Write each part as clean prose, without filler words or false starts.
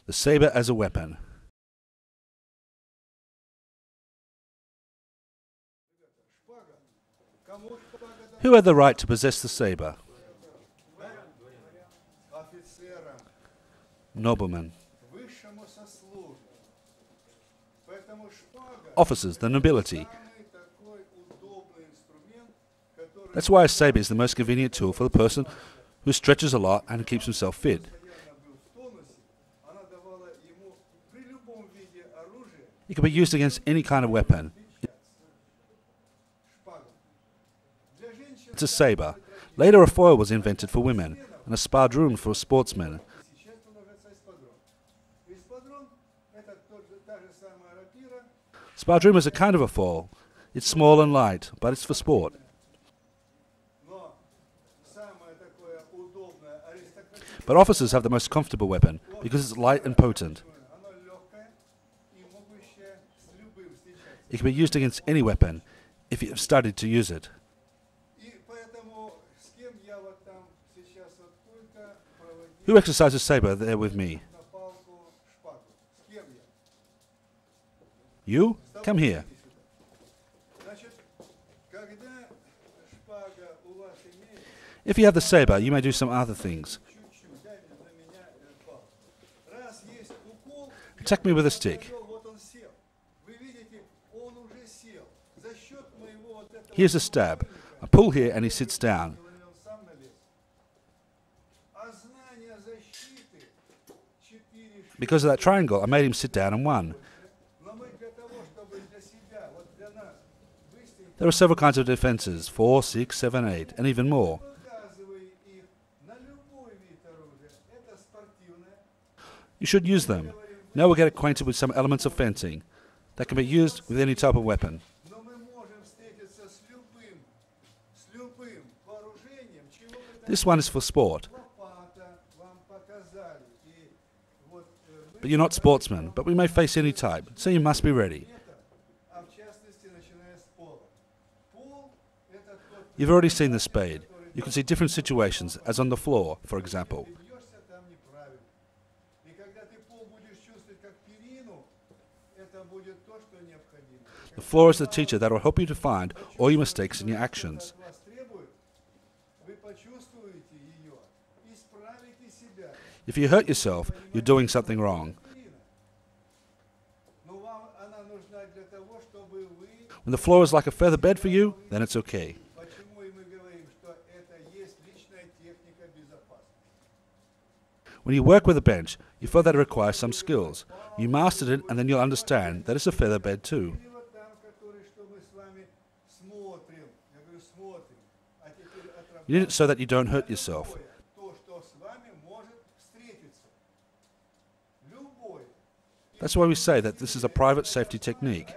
The saber as a weapon. Who had the right to possess the saber? Noblemen. Officers, the nobility. That's why a saber is the most convenient tool for the person who stretches a lot and keeps himself fit. It can be used against any kind of weapon. It's a saber. Later a foil was invented for women and a spadron for sportsmen. Spadron is a kind of a foil. It's small and light, but it's for sport. But officers have the most comfortable weapon because it's light and potent. It can be used against any weapon if you have studied to use it. Who exercises saber there with me? You? Come here. If you have the saber, you may do some other things. Attack me with a stick. Here's a stab. I pull here and he sits down. Because of that triangle, I made him sit down and won. There are several kinds of defenses, 4, 6, 7, 8, and even more. You should use them. Now we'll get acquainted with some elements of fencing that can be used with any type of weapon. This one is for sport. But you're not sportsmen, but we may face any type, so you must be ready. You've already seen the spade. You can see different situations, as on the floor, for example. The floor is the teacher that will help you to find all your mistakes in your actions. If you hurt yourself, you're doing something wrong. When the floor is like a feather bed for you, then it's okay. When you work with a bench, you feel that it requires some skills. You mastered it, and then you'll understand that it's a feather bed too. You did it so that you don't hurt yourself. That's why we say that this is a private safety technique.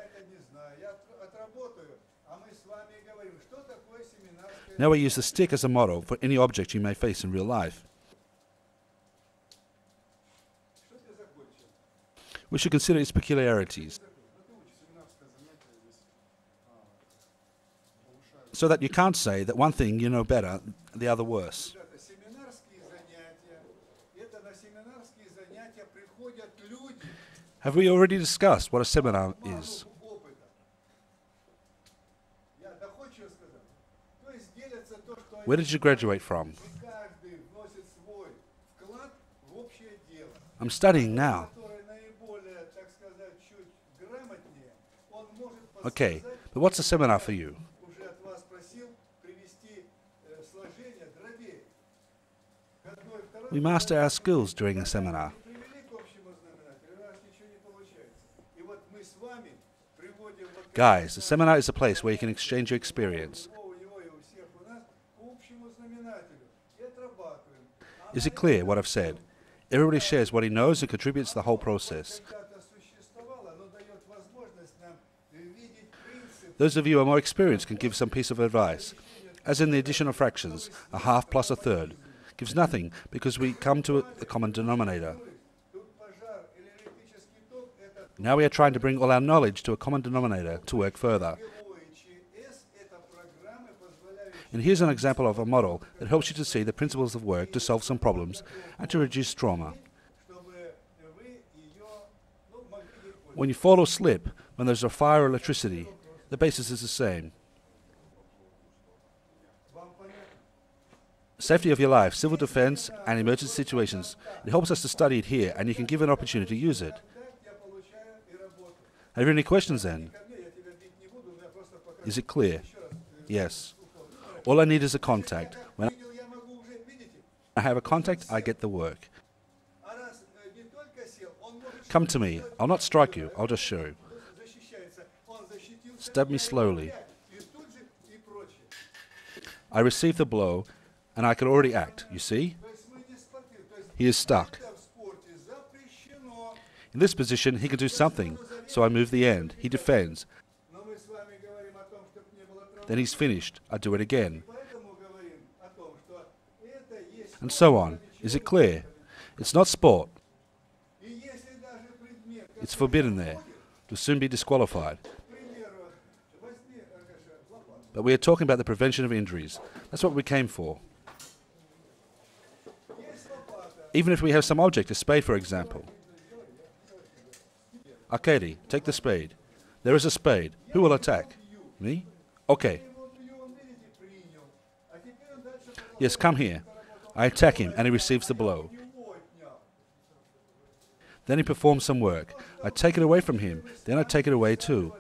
Now we use the stick as a model for any object you may face in real life. We should consider its peculiarities, so that you can't say that one thing you know better, the other worse. Have we already discussed what a seminar is? Where did you graduate from? I'm studying now. Okay, but what's a seminar for you? We master our skills during a seminar. Guys, a seminar is a place where you can exchange your experience. Is it clear what I've said? Everybody shares what he knows and contributes to the whole process. Those of you who are more experienced can give some piece of advice. As in the addition of fractions, a half plus a third gives nothing because we come to a common denominator. Now we are trying to bring all our knowledge to a common denominator to work further. And here's an example of a model that helps you to see the principles of work to solve some problems and to reduce trauma. When you fall or slip, when there's a fire or electricity, the basis is the same. Safety of your life, civil defense, and emergency situations. It helps us to study it here, and you can give an opportunity to use it. Have you any questions then? Is it clear? Yes. All I need is a contact. When I have a contact, I get the work. Come to me. I'll not strike you. I'll just show you. Stab me slowly. I receive the blow, and I can already act. You see? He is stuck. In this position, he can do something, so I move the end. He defends. Then he's finished. I do it again. And so on. Is it clear? It's not sport. It's forbidden there. You'll soon be disqualified. But we are talking about the prevention of injuries. That's what we came for. Even if we have some object, a spade for example. Arkady, take the spade. There is a spade. Who will attack? Me? Okay. Yes, come here. I attack him and he receives the blow. Then he performs some work. I take it away from him. Then I take it away too.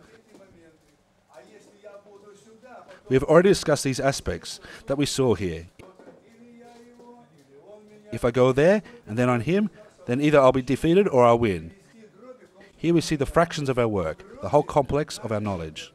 We have already discussed these aspects that we saw here. If I go there and then on him, then either I'll be defeated or I'll win. Here we see the fractions of our work, the whole complex of our knowledge.